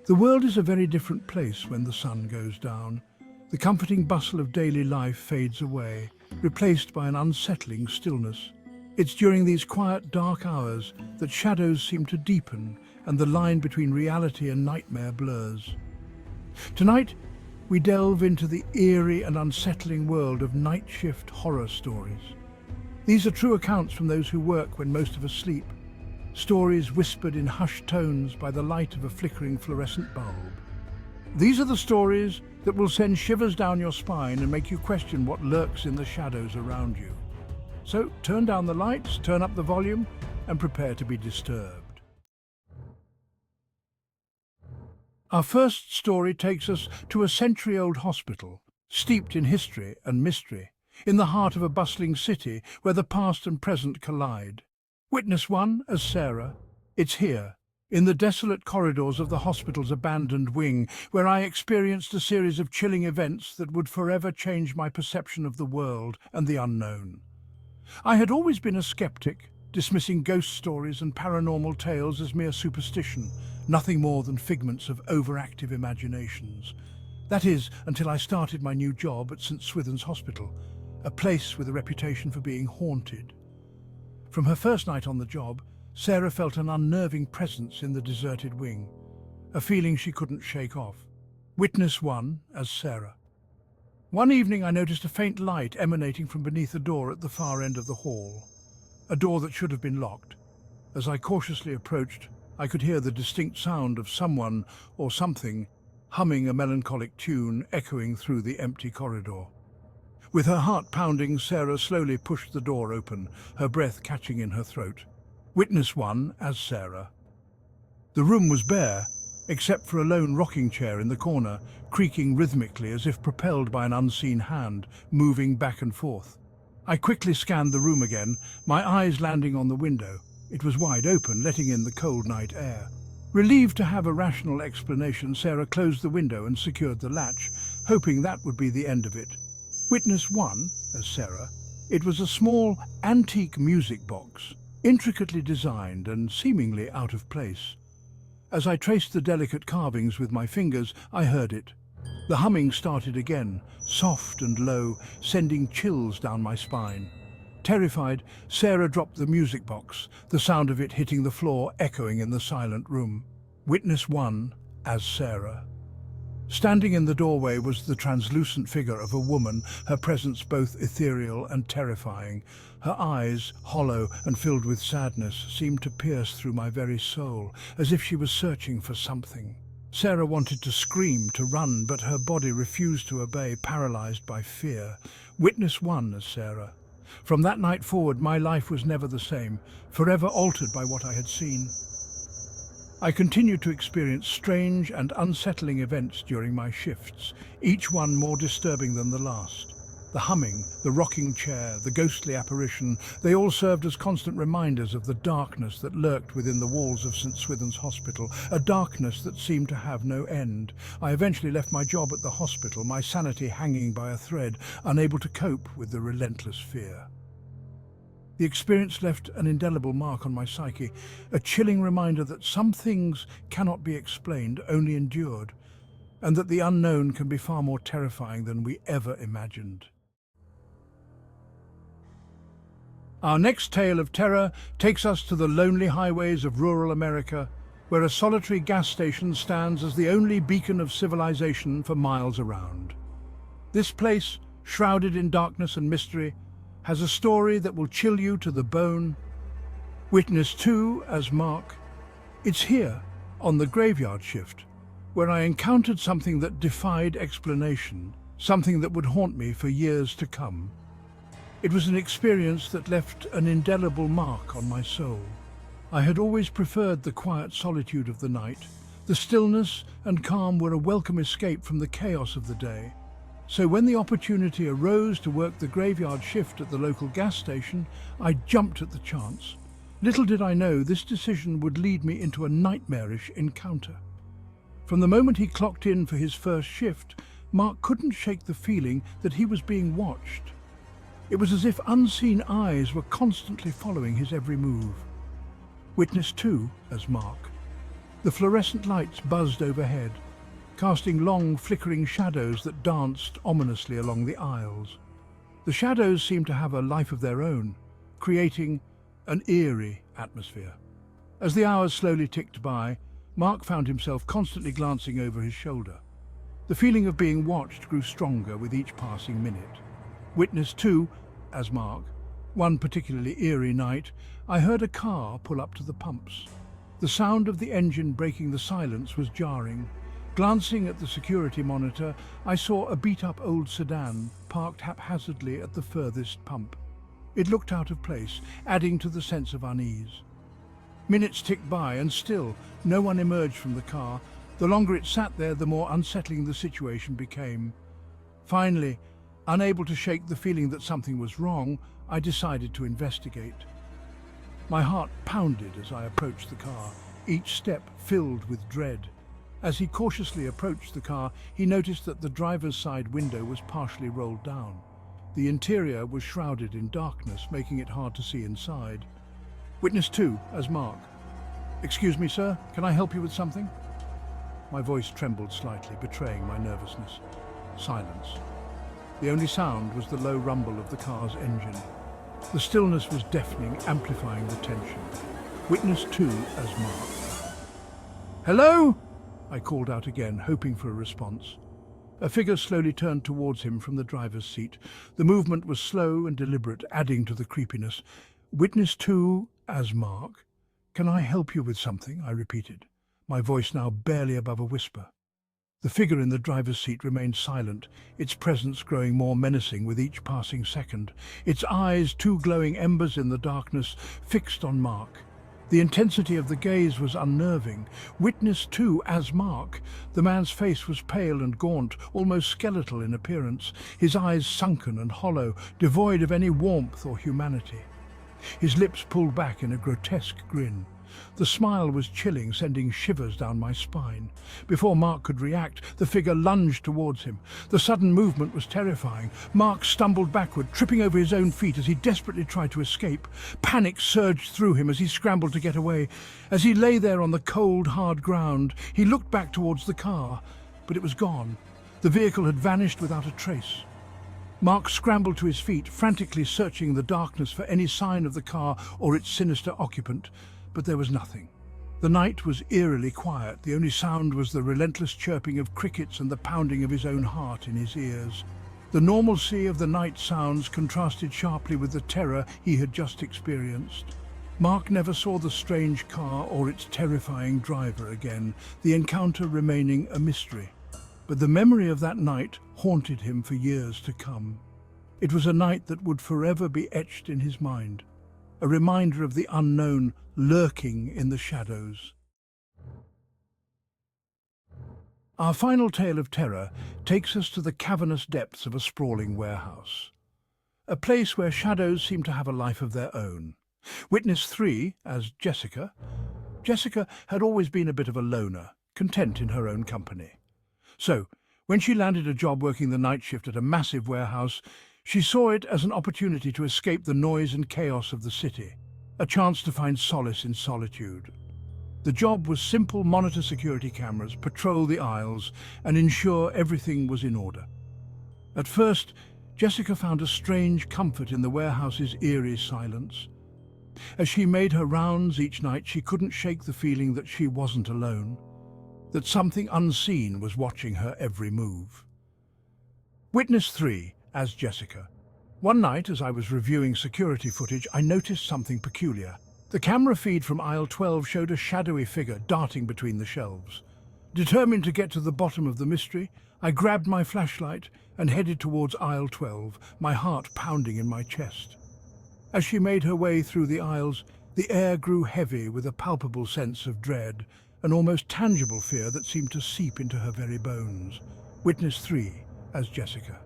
The world is a very different place when the sun goes down. The comforting bustle of daily life fades away, replaced by an unsettling stillness. It's during these quiet, dark hours that shadows seem to deepen and the line between reality and nightmare blurs. Tonight, we delve into the eerie and unsettling world of night shift horror stories. These are true accounts from those who work when most of us sleep. Stories whispered in hushed tones by the light of a flickering fluorescent bulb. These are the stories that will send shivers down your spine and make you question what lurks in the shadows around you. So turn down the lights, turn up the volume, and prepare to be disturbed. Our first story takes us to a century-old hospital, steeped in history and mystery, in the heart of a bustling city where the past and present collide. Witness one as Sarah. It's here, in the desolate corridors of the hospital's abandoned wing, where I experienced a series of chilling events that would forever change my perception of the world and the unknown. I had always been a skeptic, dismissing ghost stories and paranormal tales as mere superstition, nothing more than figments of overactive imaginations. That is, until I started my new job at St. Swithin's Hospital, a place with a reputation for being haunted. From her first night on the job, Sarah felt an unnerving presence in the deserted wing, a feeling she couldn't shake off. Witness one as Sarah. One evening I noticed a faint light emanating from beneath a door at the far end of the hall, a door that should have been locked. As I cautiously approached, I could hear the distinct sound of someone or something humming a melancholic tune echoing through the empty corridor. With her heart pounding, Sarah slowly pushed the door open, her breath catching in her throat. Witness one as Sarah. The room was bare, except for a lone rocking chair in the corner, creaking rhythmically as if propelled by an unseen hand, moving back and forth. I quickly scanned the room again, my eyes landing on the window. It was wide open, letting in the cold night air. Relieved to have a rational explanation, Sarah closed the window and secured the latch, hoping that would be the end of it. Witness one as Sarah. It was a small, antique music box, intricately designed and seemingly out of place. As I traced the delicate carvings with my fingers, I heard it. The humming started again, soft and low, sending chills down my spine. Terrified, Sarah dropped the music box, the sound of it hitting the floor echoing in the silent room. Witness one as Sarah. Standing in the doorway was the translucent figure of a woman, her presence both ethereal and terrifying. Her eyes, hollow and filled with sadness, seemed to pierce through my very soul, as if she was searching for something. Sarah wanted to scream, to run, but her body refused to obey, paralyzed by fear. Witness one as Sarah. From that night forward, my life was never the same, forever altered by what I had seen. I continued to experience strange and unsettling events during my shifts, each one more disturbing than the last. The humming, the rocking chair, the ghostly apparition, they all served as constant reminders of the darkness that lurked within the walls of St. Swithin's Hospital, a darkness that seemed to have no end. I eventually left my job at the hospital, my sanity hanging by a thread, unable to cope with the relentless fear. The experience left an indelible mark on my psyche, a chilling reminder that some things cannot be explained, only endured, and that the unknown can be far more terrifying than we ever imagined. Our next tale of terror takes us to the lonely highways of rural America, where a solitary gas station stands as the only beacon of civilization for miles around. This place, shrouded in darkness and mystery, has a story that will chill you to the bone. Witness two as Mark. It's here, on the graveyard shift, where I encountered something that defied explanation, something that would haunt me for years to come. It was an experience that left an indelible mark on my soul. I had always preferred the quiet solitude of the night. The stillness and calm were a welcome escape from the chaos of the day. So when the opportunity arose to work the graveyard shift at the local gas station, I jumped at the chance. Little did I know this decision would lead me into a nightmarish encounter. From the moment he clocked in for his first shift, Mark couldn't shake the feeling that he was being watched. It was as if unseen eyes were constantly following his every move. Witness two as Mark. The fluorescent lights buzzed overhead, casting long, flickering shadows that danced ominously along the aisles. The shadows seemed to have a life of their own, creating an eerie atmosphere. As the hours slowly ticked by, Mark found himself constantly glancing over his shoulder. The feeling of being watched grew stronger with each passing minute. Witness 2, as Mark, one particularly eerie night, I heard a car pull up to the pumps. The sound of the engine breaking the silence was jarring. Glancing at the security monitor, I saw a beat-up old sedan parked haphazardly at the furthest pump. It looked out of place, adding to the sense of unease. Minutes ticked by, and still no one emerged from the car. The longer it sat there, the more unsettling the situation became. Finally, unable to shake the feeling that something was wrong, I decided to investigate. My heart pounded as I approached the car, each step filled with dread. As he cautiously approached the car, he noticed that the driver's side window was partially rolled down. The interior was shrouded in darkness, making it hard to see inside. Witness 2, as Mark. "Excuse me, sir, can I help you with something?" My voice trembled slightly, betraying my nervousness. Silence. The only sound was the low rumble of the car's engine. The stillness was deafening, amplifying the tension. Witness 2, as Mark. "Hello?" I called out again, hoping for a response. A figure slowly turned towards him from the driver's seat. The movement was slow and deliberate, adding to the creepiness. "Witness 2, as Mark. Can I help you with something?" I repeated, my voice now barely above a whisper. The figure in the driver's seat remained silent, its presence growing more menacing with each passing second, its eyes, two glowing embers in the darkness, fixed on Mark. The intensity of the gaze was unnerving. Witness 2, as Mark. The man's face was pale and gaunt, almost skeletal in appearance, his eyes sunken and hollow, devoid of any warmth or humanity. His lips pulled back in a grotesque grin. The smile was chilling, sending shivers down my spine. Before Mark could react, the figure lunged towards him. The sudden movement was terrifying. Mark stumbled backward, tripping over his own feet as he desperately tried to escape. Panic surged through him as he scrambled to get away. As he lay there on the cold, hard ground, he looked back towards the car, but it was gone. The vehicle had vanished without a trace. Mark scrambled to his feet, frantically searching the darkness for any sign of the car or its sinister occupant. But there was nothing. The night was eerily quiet. The only sound was the relentless chirping of crickets and the pounding of his own heart in his ears. The normalcy of the night sounds contrasted sharply with the terror he had just experienced. Mark never saw the strange car or its terrifying driver again, the encounter remaining a mystery. But the memory of that night haunted him for years to come. It was a night that would forever be etched in his mind, a reminder of the unknown lurking in the shadows. Our final tale of terror takes us to the cavernous depths of a sprawling warehouse, a place where shadows seem to have a life of their own. Witness 3, as Jessica. Jessica had always been a bit of a loner, content in her own company. So, when she landed a job working the night shift at a massive warehouse, she saw it as an opportunity to escape the noise and chaos of the city, a chance to find solace in solitude. The job was simple: monitor security cameras, patrol the aisles, and ensure everything was in order. At first, Jessica found a strange comfort in the warehouse's eerie silence. As she made her rounds each night, she couldn't shake the feeling that she wasn't alone, that something unseen was watching her every move. Witness 3, as Jessica. One night, as I was reviewing security footage, I noticed something peculiar. The camera feed from aisle 12 showed a shadowy figure darting between the shelves. Determined to get to the bottom of the mystery, I grabbed my flashlight and headed towards aisle 12, my heart pounding in my chest. As she made her way through the aisles, the air grew heavy with a palpable sense of dread, an almost tangible fear that seemed to seep into her very bones. Witness 3, as Jessica.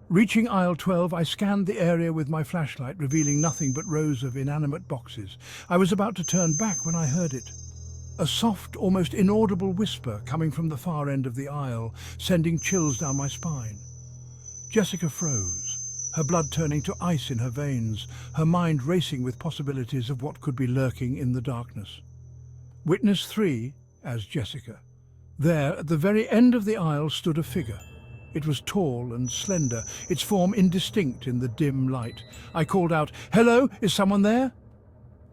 Reaching aisle 12, I scanned the area with my flashlight, revealing nothing but rows of inanimate boxes. I was about to turn back when I heard it. A soft, almost inaudible whisper coming from the far end of the aisle, sending chills down my spine. Jessica froze, her blood turning to ice in her veins, her mind racing with possibilities of what could be lurking in the darkness. Witness 3 as Jessica. There, at the very end of the aisle, stood a figure. It was tall and slender, its form indistinct in the dim light. I called out, "Hello, is someone there?"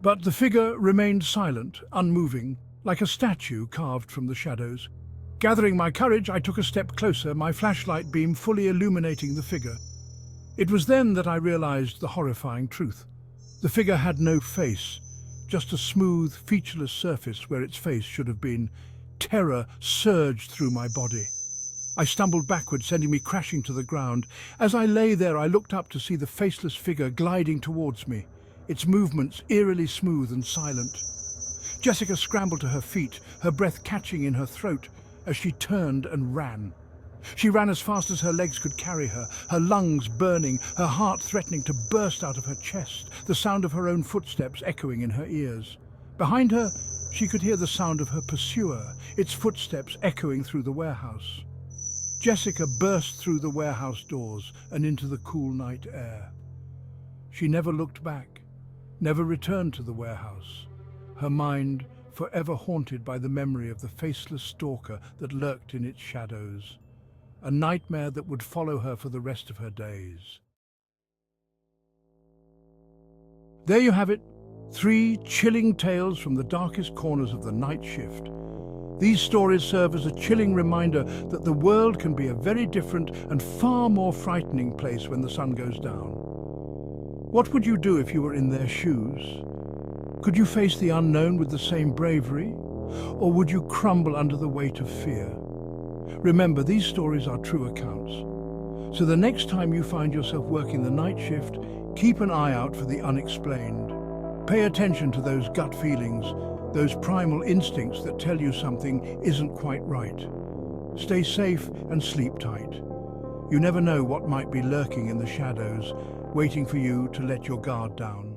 But the figure remained silent, unmoving, like a statue carved from the shadows. Gathering my courage, I took a step closer, my flashlight beam fully illuminating the figure. It was then that I realized the horrifying truth. The figure had no face, just a smooth, featureless surface where its face should have been. Terror surged through my body. I stumbled backward, sending me crashing to the ground. As I lay there, I looked up to see the faceless figure gliding towards me, its movements eerily smooth and silent. Jessica scrambled to her feet, her breath catching in her throat as she turned and ran. She ran as fast as her legs could carry her, her lungs burning, her heart threatening to burst out of her chest, the sound of her own footsteps echoing in her ears. Behind her, she could hear the sound of her pursuer, its footsteps echoing through the warehouse. Jessica burst through the warehouse doors and into the cool night air. She never looked back, never returned to the warehouse, her mind forever haunted by the memory of the faceless stalker that lurked in its shadows, a nightmare that would follow her for the rest of her days. There you have it, 3 chilling tales from the darkest corners of the night shift. These stories serve as a chilling reminder that the world can be a very different and far more frightening place when the sun goes down. What would you do if you were in their shoes? Could you face the unknown with the same bravery? Or would you crumble under the weight of fear? Remember, these stories are true accounts. So the next time you find yourself working the night shift, keep an eye out for the unexplained. Pay attention to those gut feelings, those primal instincts that tell you something isn't quite right. Stay safe and sleep tight. You never know what might be lurking in the shadows, waiting for you to let your guard down.